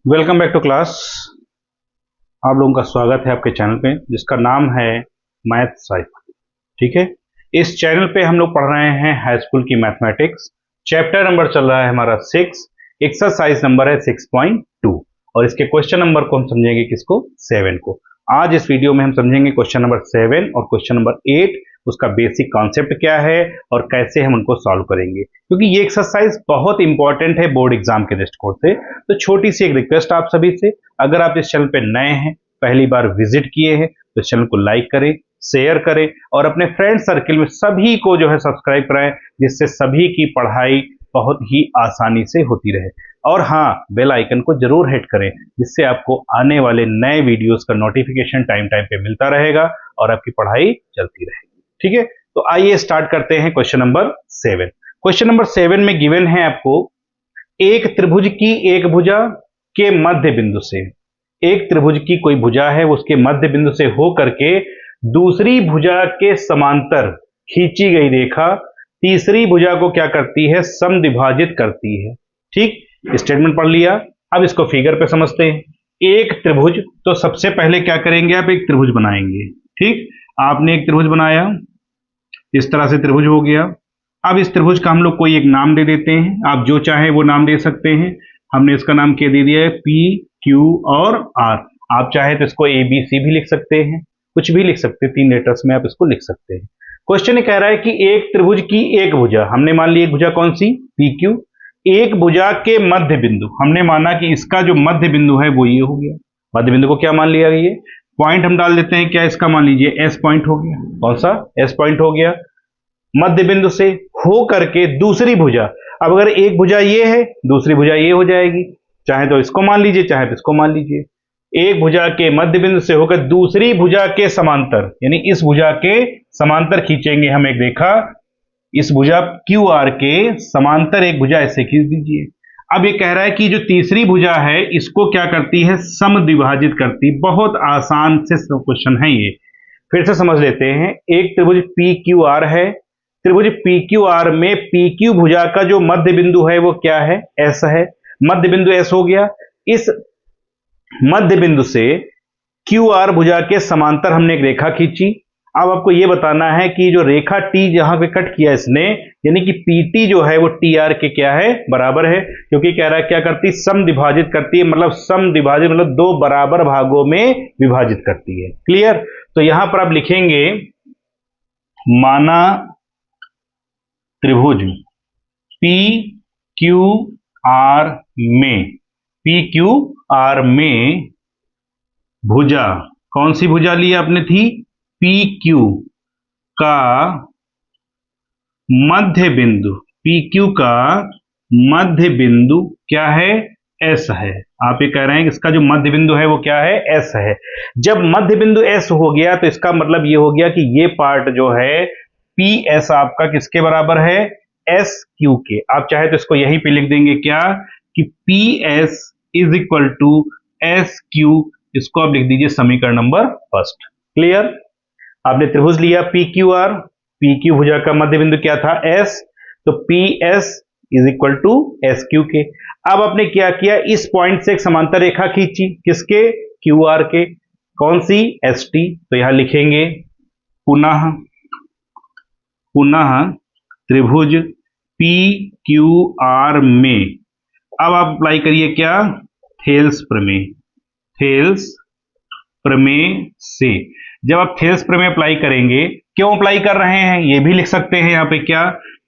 Welcome back to class. आप लोगों का स्वागत है आपके चैनल पे जिसका नाम है मैथ साइफर। ठीक है, इस चैनल पे हम लोग पढ़ रहे हैं हाई स्कूल की मैथमेटिक्स। चैप्टर नंबर चल रहा है हमारा 6, एक्सरसाइज नंबर है 6.2 और इसके क्वेश्चन नंबर को हम समझेंगे किसको, 7 को। आज इस वीडियो में हम समझेंगे क्वेश्चन नंबर 7 और क्वेश्चन नंबर 8, उसका बेसिक कॉन्सेप्ट क्या है और कैसे हम उनको सॉल्व करेंगे, क्योंकि ये एक्सरसाइज बहुत इंपॉर्टेंट है बोर्ड एग्जाम के दृष्टिकोण से। तो छोटी सी एक रिक्वेस्ट आप सभी से, अगर आप इस चैनल पे नए हैं, पहली बार विजिट किए हैं, तो इस चैनल को लाइक करें, शेयर करें और अपने फ्रेंड सर्किल में सभी को जो है सब्सक्राइब कराएं, जिससे सभी की पढ़ाई बहुत ही आसानी से होती रहे। और हाँ, बेल आइकन को जरूर हिट करें, जिससे आपको आने वाले नए वीडियोस का नोटिफिकेशन टाइम टाइम पे मिलता रहेगा और आपकी पढ़ाई चलती रहेगी। ठीक है, तो आइए स्टार्ट करते हैं क्वेश्चन नंबर 7। क्वेश्चन नंबर 7 में गिवन है आपको एक त्रिभुज की एक भुजा के मध्य बिंदु से, एक त्रिभुज की कोई भुजा है, उसके मध्य बिंदु से हो करके दूसरी भुजा के समांतर खींची गई रेखा तीसरी भुजा को क्या करती है, समद्विभाजित करती है। ठीक, स्टेटमेंट पढ़ लिया। अब इसको फिगर पे समझते हैं। एक त्रिभुज, तो सबसे पहले क्या करेंगे, आप एक त्रिभुज बनाएंगे। ठीक, आपने एक त्रिभुज बनाया, इस तरह से त्रिभुज हो गया। अब इस त्रिभुज का हम लोग कोई एक नाम दे देते हैं, आप जो चाहे वो नाम दे सकते हैं। हमने इसका नाम क्या दे दिया है, पी क्यू और आर। आप चाहे तो इसको ए बी सी भी लिख सकते हैं, कुछ भी लिख सकते हैं, 3 लेटर्स में आप इसको लिख सकते हैं। क्वेश्चन कह रहा है कि एक त्रिभुज की एक भुजा, हमने मान ली एक भुजा कौन सी, पी क्यू। एक भुजा के मध्य बिंदु, हमने माना कि इसका जो मध्य बिंदु है वो ये हो गया। मध्य बिंदु को क्या मान लिया, ये पॉइंट हम डाल देते हैं, क्या इसका मान लीजिए एस पॉइंट हो गया। कौन सा, एस पॉइंट हो गया। मध्य बिंदु से हो करके दूसरी भुजा, अब अगर एक भुजा ये है, दूसरी भुजा ये हो जाएगी। चाहे तो इसको मान लीजिए, चाहे तो इसको मान लीजिए। एक भुजा के मध्य बिंदु से होकर दूसरी भुजा के समांतर, यानी इस भुजा के समांतर खींचेंगे हम एक रेखा। इस भुजा क्यू आर के समांतर एक भुजा ऐसे खींच दीजिए। अब ये कह रहा है कि जो तीसरी भुजा है इसको क्या करती है, समद्विभाजित करती। बहुत आसान से क्वेश्चन है ये, फिर से समझ लेते हैं। एक त्रिभुज पी क्यू आर है, त्रिभुज पी क्यू आर में पी क्यू भुजा का जो मध्य बिंदु है वो क्या है, एस है। मध्य बिंदु एस हो गया। इस मध्य बिंदु से क्यू आर भुजा के समांतर हमने एक रेखा खींची। अब आपको यह बताना है कि जो रेखा टी जहां पे कट किया इसने, यानी कि पीटी जो है वो टी आर के क्या है, बराबर है। क्योंकि कह रहा है क्या करती, समद्विभाजित करती है, मतलब समद्विभाजित मतलब दो बराबर भागों में विभाजित करती है। क्लियर। तो यहां पर आप लिखेंगे माना त्रिभुज पी क्यू आर में, पी क्यू आर में भुजा, कौन सी भुजा ली आपने थी, पी क्यू का मध्य बिंदु, पी क्यू का मध्य बिंदु क्या है, एस है। आप ये कह रहे हैं कि इसका जो मध्य बिंदु है वो क्या है, एस है। जब मध्य बिंदु एस हो गया तो इसका मतलब ये हो गया कि ये पार्ट जो है पी एस आपका किसके बराबर है, एस क्यू के। आप चाहे तो इसको यहीं पे लिख देंगे क्या, कि P S is equal to S Q. इसको आप लिख दीजिए समीकरण नंबर फर्स्ट। क्लियर। आपने त्रिभुज लिया P Q R, P Q भुजा का मध्य बिंदु क्या था, एस, तो P S is equal to S Q के। अब आपने क्या किया, इस पॉइंट से एक समांतर रेखा खींची, किसके, क्यू आर के। कौन सी, एस टी। तो यहां लिखेंगे पुनः, पुनः त्रिभुज पी क्यू आर में। अब आप अप्लाई करिए क्या, थेल्स प्रमेय, थेल्स प्रमेय से। जब आप थेल्स प्रमेय अप्लाई करेंगे, क्यों अप्लाई कर रहे हैं ये भी लिख सकते हैं यहां पे क्या,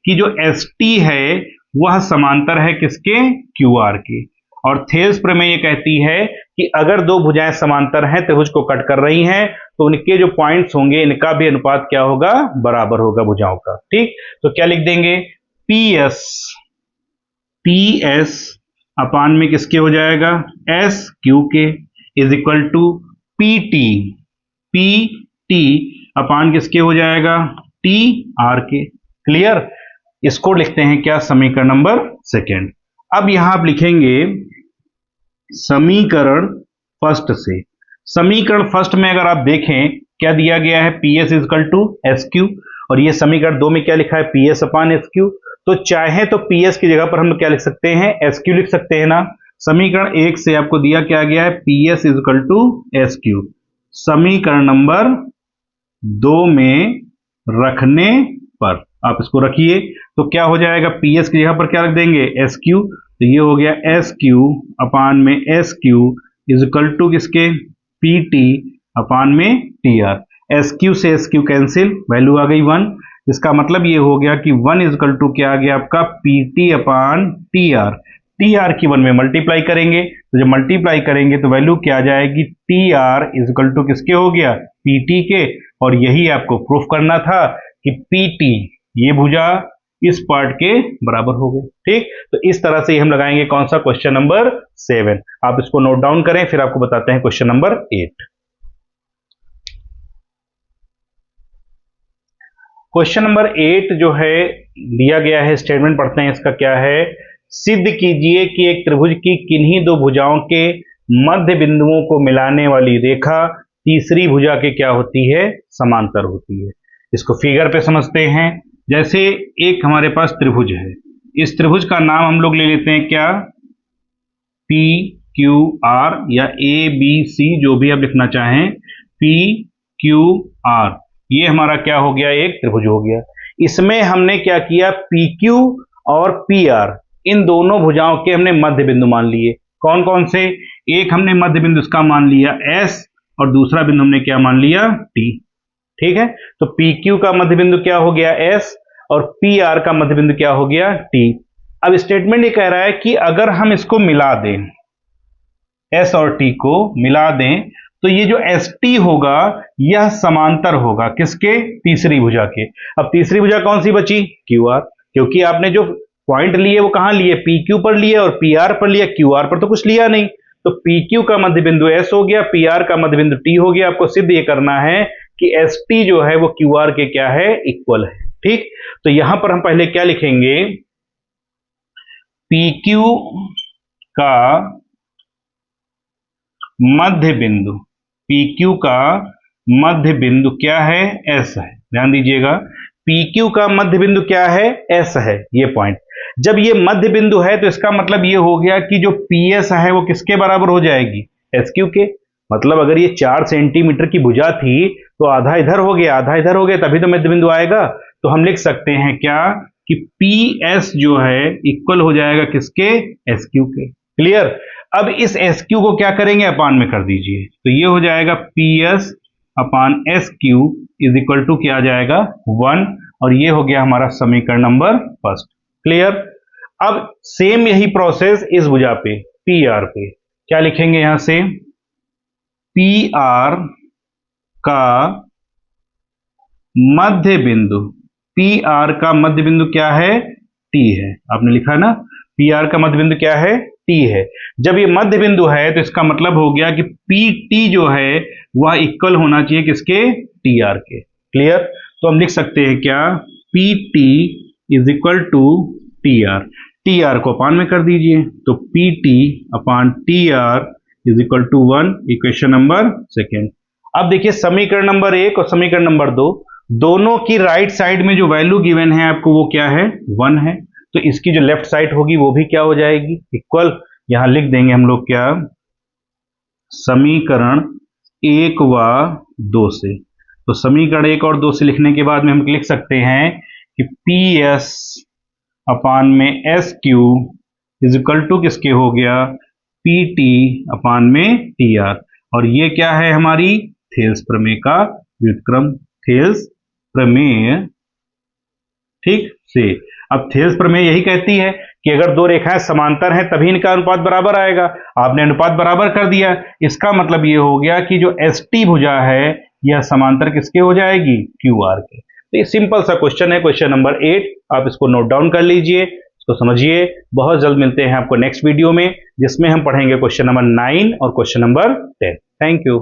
कि जो एस टी है वह समांतर है किसके, क्यू आर के। और थेल्स प्रमेय ये कहती है कि अगर दो भुजाएं समांतर हैं, त्रिभुज को कट कर रही हैं, तो उनके जो पॉइंट्स होंगे इनका भी अनुपात क्या होगा, बराबर होगा भुजाओं का। ठीक, तो क्या लिख देंगे, पी एस, पी एस अपान में किसके हो जाएगा, एस क्यू के, is equal to P T, P T अपान किसके हो जाएगा, टी आर के। क्लियर। इसको लिखते हैं क्या, समीकरण नंबर सेकेंड। अब यहां आप लिखेंगे समीकरण फर्स्ट से। समीकरण फर्स्ट में अगर आप देखें क्या दिया गया है, P S is equal to S Q, और ये समीकरण 2 में क्या लिखा है, P S upon S Q. तो चाहे तो पी एस की जगह पर हम क्या लिख सकते हैं, एस क्यू लिख सकते हैं ना। समीकरण 1 से आपको दिया क्या गया है, P S is equal to S Q. समीकरण नंबर 2 में रखने पर आप इसको रखिए तो क्या हो जाएगा, पी एस की जगह पर क्या रख देंगे, एस क्यू। तो ये हो गया एस क्यू अपान में S Q is equal to किसके, पी टी अपान में टी आर। एस क्यू से एस क्यू कैंसिल, वैल्यू आ गई 1। इसका मतलब ये हो गया कि 1 इज इक्वल टू क्या आ गया आपका, P T upon T R. T are की 1 में मल्टीप्लाई करेंगे तो जब मल्टीप्लाई करेंगे तो वैल्यू क्या आ जाएगी, T R is equal to किसके हो गया, पी टी के। और यही आपको प्रूफ करना था कि पी टी ये भुजा इस पार्ट के बराबर हो गए। ठीक, तो इस तरह से हम लगाएंगे कौन सा, क्वेश्चन नंबर 7। आप इसको नोट डाउन करें, फिर आपको बताते हैं क्वेश्चन नंबर 8। क्वेश्चन नंबर 8 जो है दिया गया है, स्टेटमेंट पढ़ते हैं इसका क्या है। सिद्ध कीजिए कि एक त्रिभुज की किन्हीं दो भुजाओं के मध्य बिंदुओं को मिलाने वाली रेखा तीसरी भुजा के क्या होती है, समांतर होती है। इसको फिगर पे समझते हैं। जैसे एक हमारे पास त्रिभुज है, इस त्रिभुज का नाम हम लोग ले लेते हैं क्या, पी क्यू आर या ए बी सी, जो भी आप लिखना चाहें, पी क्यू आर। ये हमारा क्या हो गया, एक त्रिभुज हो गया। इसमें हमने क्या किया, पी क्यू और पी आर इन दोनों भुजाओं के हमने मध्य बिंदु मान लिए। कौन कौन से, एक हमने मध्य बिंदु इसका मान लिया एस और दूसरा बिंदु हमने क्या मान लिया, टी। ठीक है, तो पी क्यू का मध्य बिंदु क्या हो गया, एस, और पी आर का मध्य बिंदु क्या हो गया, टी। अब स्टेटमेंट ये कह रहा है कि अगर हम इसको मिला दें, एस और टी को मिला दें, तो ये जो एस टी होगा यह समांतर होगा किसके, तीसरी भुजा के। अब तीसरी भुजा कौन सी बची, क्यू आर, क्योंकि आपने जो पॉइंट लिए वो कहां लिए, पी क्यू पर लिए और पी आर पर लिया, क्यू आर पर तो कुछ लिया नहीं। तो पी क्यू का मध्य बिंदु एस हो गया, पी आर का मध्य बिंदु टी हो गया। आपको सिद्ध ये करना है कि एस टी जो है वो क्यू आर के क्या है, इक्वल है। ठीक, तो यहां पर हम पहले क्या लिखेंगे, पी क्यू का मध्य बिंदु, पी क्यू का मध्य बिंदु क्या है, एस है। ध्यान दीजिएगा, पी क्यू का मध्य बिंदु क्या है, एस है, ये पॉइंट। जब ये मध्य बिंदु है तो इसका मतलब ये हो गया कि जो पी एस है वो किसके बराबर हो जाएगी, एस क्यू के। मतलब अगर ये 4 सेंटीमीटर की भुजा थी तो आधा इधर हो गया, आधा इधर हो गया, तभी तो मध्य बिंदु आएगा। तो हम लिख सकते हैं क्या कि पी एस जो है इक्वल हो जाएगा किसके, एस क्यू के। क्लियर। अब इस एस क्यू को क्या करेंगे, अपान में कर दीजिए, तो ये हो जाएगा P S upon S Q is equal to क्या आ जाएगा, 1। और ये हो गया हमारा समीकरण नंबर 1। क्लियर। अब सेम यही प्रोसेस इस भुजा पे, पी आर पे, क्या लिखेंगे यहां से, पी आर का मध्य बिंदु, पी आर का मध्य बिंदु क्या है, टी है। आपने लिखा ना, पी आर का मध्य बिंदु क्या है, टी है। जब ये मध्य बिंदु है तो इसका मतलब हो गया कि पी टी जो है वह इक्वल होना चाहिए किसके, टी आर के। क्लियर। तो हम लिख सकते हैं क्या, P T is equal to T R. T R को अपान में कर दीजिए, तो P T upon T R is equal to 1, equation number 2। अब देखिए समीकरण नंबर 1 और समीकरण नंबर 2 दोनों की राइट साइड में जो वैल्यू गिवन है आपको वो क्या है, 1 है। तो इसकी जो लेफ्ट साइड होगी वो भी क्या हो जाएगी, इक्वल। यहां लिख देंगे हम लोग क्या, समीकरण 1 व 2 से। तो समीकरण 1 और 2 से लिखने के बाद में हम लिख सकते हैं कि पी एस अपान में S Q is equal to किसके हो गया, पी टी अपान में टी आर। और ये क्या है हमारी थेल्स प्रमेय का व्युत्क्रम, थेल्स प्रमेय। ठीक से, अब थेल्स प्रमेय यही कहती है कि अगर दो रेखाएं समांतर हैं तभी इनका अनुपात बराबर आएगा। आपने अनुपात बराबर कर दिया, इसका मतलब ये हो गया कि जो एस टी भुजा है यह समांतर किसके हो जाएगी, क्यू आर के। तो ये सिंपल सा क्वेश्चन है, क्वेश्चन नंबर 8। आप इसको नोट डाउन कर लीजिए, इसको समझिए। बहुत जल्द मिलते हैं आपको नेक्स्ट वीडियो में, जिसमें हम पढ़ेंगे क्वेश्चन नंबर 9 और क्वेश्चन नंबर 10। Thank you.